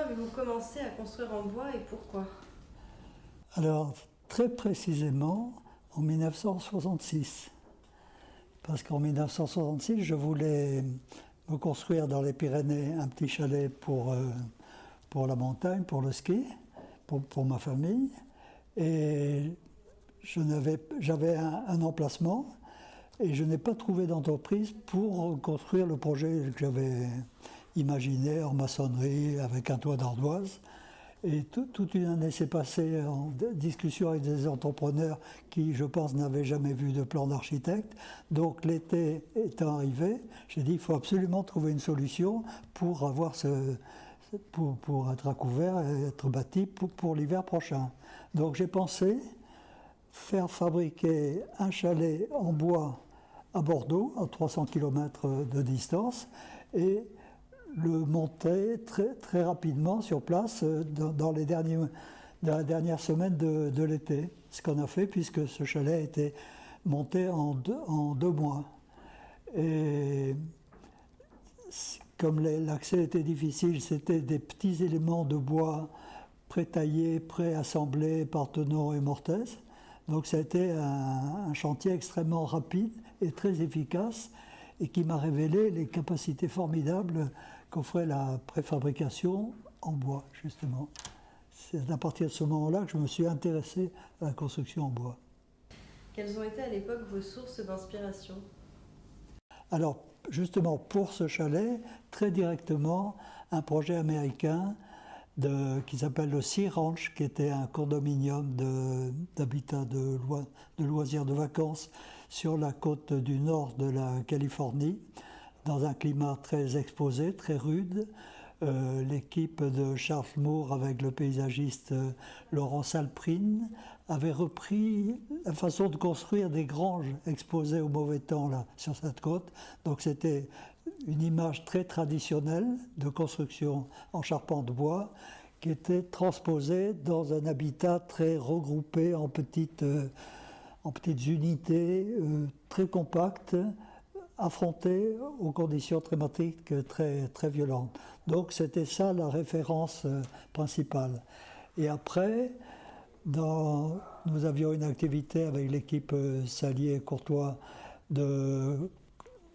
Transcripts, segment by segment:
avez-vous commencé à construire en bois et pourquoi? Alors, très précisément, en 1966. Parce qu'en 1966, je voulais me construire dans les Pyrénées un petit chalet pour la montagne, pour le ski, pour ma famille. Et j'avais un emplacement et je n'ai pas trouvé d'entreprise pour construire le projet que j'avais imaginé en maçonnerie avec un toit d'ardoise. Et toute une année s'est passée en discussion avec des entrepreneurs qui, je pense, n'avaient jamais vu de plan d'architecte. Donc l'été étant arrivé, j'ai dit il faut absolument trouver une solution pour avoir pour être à couvert et être bâti pour l'hiver prochain. Donc j'ai pensé faire fabriquer un chalet en bois à Bordeaux, à 300 km de distance, et le monter très, très rapidement sur place dans la dernière semaine de l'été. Ce qu'on a fait puisque ce chalet a été monté en deux mois. Et comme l'accès était difficile, c'était des petits éléments de bois pré-taillés, pré-assemblés par Tenon et Mortez. Donc ça a été un chantier extrêmement rapide et très efficace et qui m'a révélé les capacités formidables qu'offrait la préfabrication en bois, justement. C'est à partir de ce moment-là que je me suis intéressé à la construction en bois. Quelles ont été à l'époque vos sources d'inspiration? Alors, justement, pour ce chalet, très directement, un projet américain qui s'appelle le Sea Ranch, qui était un condominium d'habitat de loisirs de vacances sur la côte du nord de la Californie, dans un climat très exposé, très rude. L'équipe de Charles Moore avec le paysagiste Laurent Salprine avait repris la façon de construire des granges exposées au mauvais temps là, sur cette côte. Donc c'était une image très traditionnelle de construction en charpente de bois qui était transposée dans un habitat très regroupé en petites unités très compactes, affronté aux conditions climatiques très, très violentes. Donc c'était ça la référence principale. Et après, nous avions une activité avec l'équipe Salier et Courtois de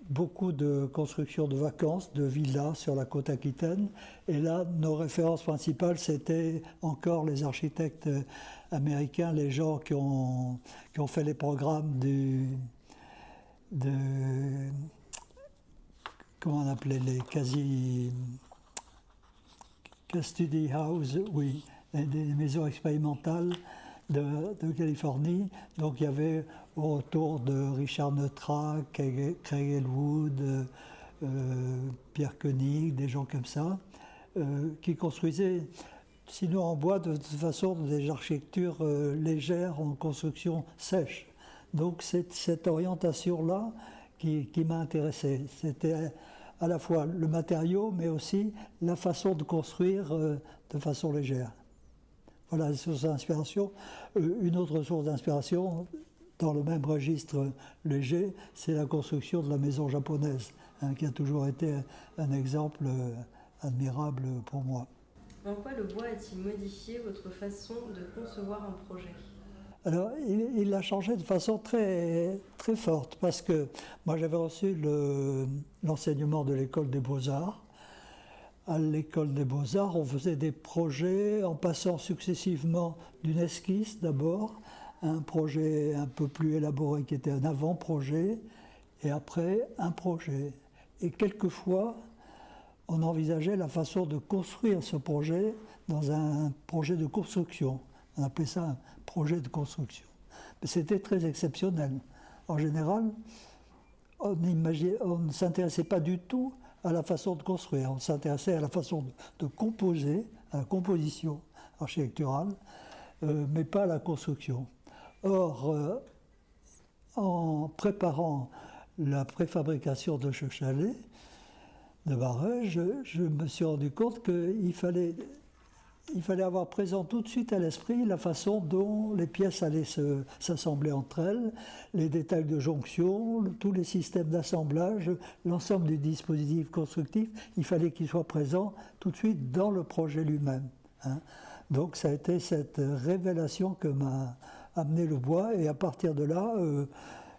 beaucoup de construction de vacances, de villas sur la côte aquitaine. Et là, nos références principales, c'était encore les architectes américains, les gens qui ont fait les programmes comment on appelait les custody house, oui, des maisons expérimentales de Californie. Donc il y avait autour de Richard Neutra, Craig Elwood, Pierre Koenig, des gens comme ça, qui construisaient, sinon en bois, de toute façon des architectures légères en construction sèche. Donc c'est cette orientation-là qui m'a intéressé. C'était à la fois le matériau, mais aussi la façon de construire de façon légère. Voilà les sources d'inspiration. Une autre source d'inspiration, dans le même registre léger, c'est la construction de la maison japonaise, qui a toujours été un exemple admirable pour moi. En quoi le bois a-t-il modifié votre façon de concevoir un projet? Alors, il a changé de façon très, très forte, parce que moi j'avais reçu l'enseignement de l'école des Beaux-Arts. À l'école des Beaux-Arts, on faisait des projets en passant successivement d'une esquisse d'abord, un projet un peu plus élaboré qui était un avant-projet, et après un projet. Et quelquefois, on envisageait la façon de construire ce projet dans un projet de construction. On appelait ça un projet de construction. Mais c'était très exceptionnel. En général, on ne s'intéressait pas du tout à la façon de construire. On s'intéressait à la façon de composer, à la composition architecturale, mais pas à la construction. Or, en préparant la préfabrication de ce chalet de Barreuil, je me suis rendu compte qu'il fallait il fallait avoir présent tout de suite à l'esprit la façon dont les pièces allaient s'assembler entre elles, les détails de jonction, tous les systèmes d'assemblage, l'ensemble du dispositif constructif. Il fallait qu'il soit présent tout de suite dans le projet lui-même. Hein. Donc ça a été cette révélation que m'a amené le bois, et à partir de là,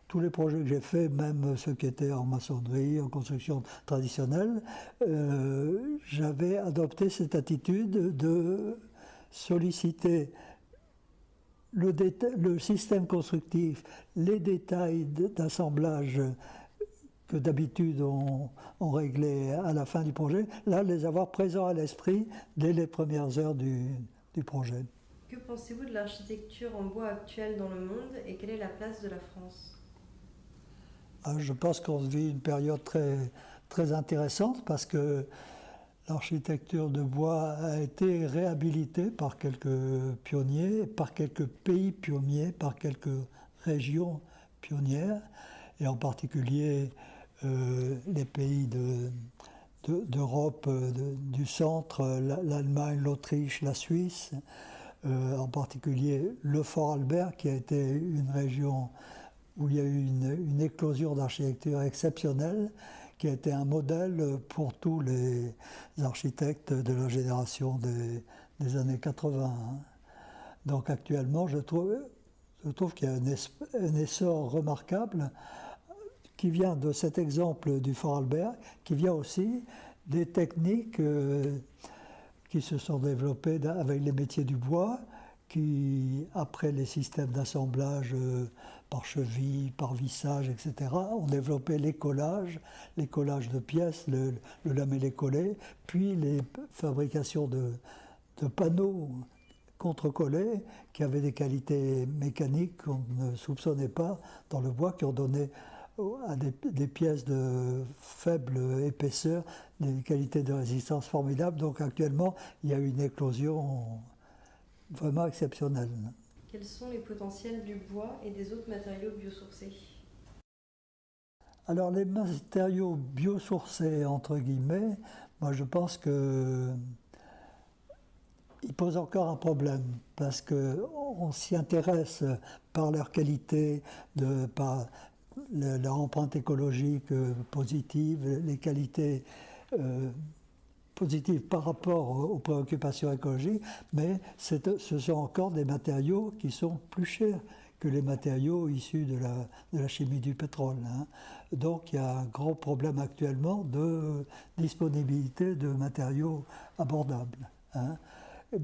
tous les projets que j'ai faits, même ceux qui étaient en maçonnerie, en construction traditionnelle, j'avais adopté cette attitude de solliciter le système constructif, les détails d'assemblage que d'habitude on réglait à la fin du projet, là, les avoir présents à l'esprit dès les premières heures du projet. Que pensez-vous de l'architecture en bois actuelle dans le monde et quelle est la place de la France ? Je pense qu'on vit une période très, très intéressante parce que l'architecture de bois a été réhabilitée par quelques pionniers, par quelques pays pionniers, par quelques régions pionnières, et en particulier les pays d'Europe du centre, l'Allemagne, l'Autriche, la Suisse, en particulier le Fort Albert qui a été une région où il y a eu une éclosion d'architecture exceptionnelle, qui a été un modèle pour tous les architectes de la génération des années 80. Hein. Donc actuellement, je trouve qu'il y a un essor remarquable qui vient de cet exemple du Fort Albert, qui vient aussi des techniques qui se sont développées avec les métiers du bois, qui, après les systèmes d'assemblage par cheville, par vissage, etc., ont développé l'écollage de pièces, le lamellé-collé, puis les fabrications de panneaux contre-collés qui avaient des qualités mécaniques qu'on ne soupçonnait pas dans le bois, qui ont donné à des pièces de faible épaisseur des qualités de résistance formidables. Donc actuellement, il y a une éclosion vraiment exceptionnelle. Quels sont les potentiels du bois et des autres matériaux biosourcés ? Alors les matériaux biosourcés, entre guillemets, moi je pense qu'ils posent encore un problème, parce qu'on s'y intéresse par leur qualité, par leur empreinte écologique positive, les qualités positive par rapport aux préoccupations écologiques, mais ce sont encore des matériaux qui sont plus chers que les matériaux issus de la chimie du pétrole. Hein. Donc il y a un gros problème actuellement de disponibilité de matériaux abordables. Hein.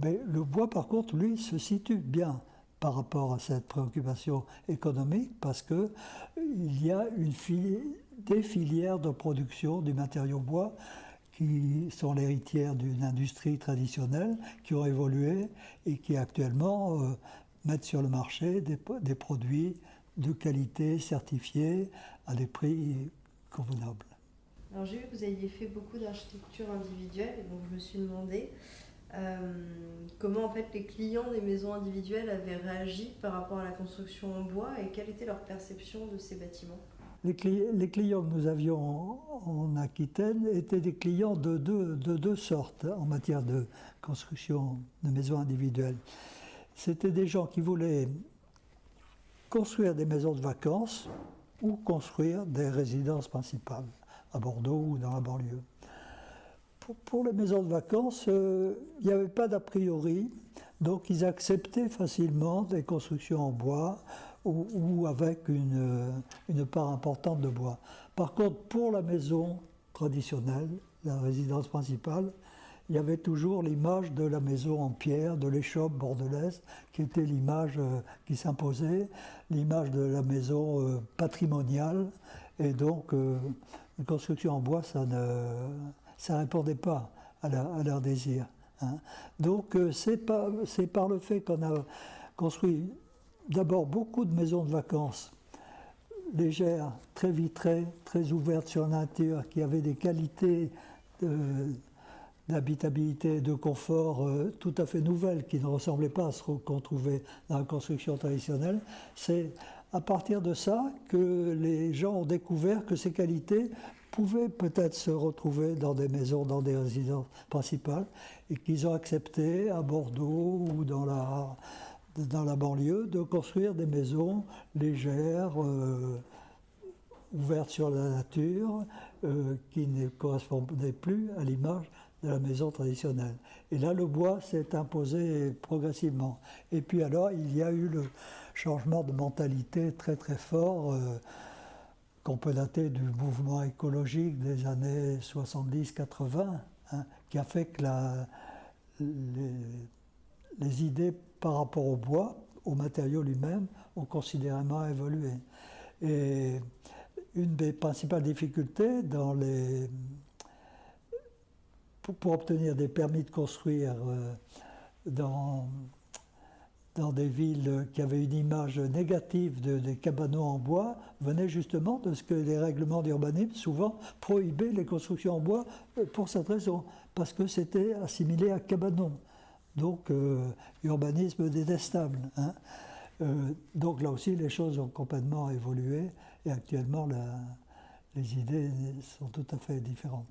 Mais le bois, par contre, lui, se situe bien par rapport à cette préoccupation économique, parce qu'il y a des filières de production du matériau bois qui sont l'héritière d'une industrie traditionnelle, qui ont évolué et qui actuellement mettent sur le marché des produits de qualité certifiés à des prix convenables. Alors j'ai vu que vous aviez fait beaucoup d'architecture individuelle, et donc je me suis demandé comment en fait les clients des maisons individuelles avaient réagi par rapport à la construction en bois et quelle était leur perception de ces bâtiments. Les clients que nous avions en Aquitaine étaient des clients de deux sortes en matière de construction de maisons individuelles. C'était des gens qui voulaient construire des maisons de vacances ou construire des résidences principales à Bordeaux ou dans la banlieue. Pour les maisons de vacances, il n'y avait pas d'a priori, donc ils acceptaient facilement des constructions en bois ou avec une part importante de bois. Par contre, pour la maison traditionnelle, la résidence principale, il y avait toujours l'image de la maison en pierre, de l'échoppe bordelaise, qui était l'image qui s'imposait, l'image de la maison patrimoniale, et donc une construction en bois, ça ne répondait pas à leur désir. Hein. Donc c'est par le fait qu'on a construit d'abord beaucoup de maisons de vacances légères, très vitrées, très ouvertes sur la nature, qui avaient des qualités d'habitabilité et de confort tout à fait nouvelles, qui ne ressemblaient pas à ce qu'on trouvait dans la construction traditionnelle. C'est à partir de ça que les gens ont découvert que ces qualités pouvaient peut-être se retrouver dans des maisons, dans des résidences principales, et qu'ils ont accepté à Bordeaux ou dans la banlieue de construire des maisons légères, ouvertes sur la nature, qui ne correspondaient plus à l'image de la maison traditionnelle. Et là, le bois s'est imposé progressivement. Et puis alors, il y a eu le changement de mentalité très très fort qu'on peut dater du mouvement écologique des années 70-80, hein, qui a fait que les idées par rapport au bois, au matériau lui-même, ont considérablement évolué. Et une des principales difficultés pour obtenir des permis de construire dans des villes qui avaient une image négative des cabanons en bois venait justement de ce que les règlements d'urbanisme souvent prohibaient les constructions en bois pour cette raison, parce que c'était assimilé à cabanon. Donc, urbanisme détestable. Hein. Donc là aussi, les choses ont complètement évolué et actuellement, les idées sont tout à fait différentes.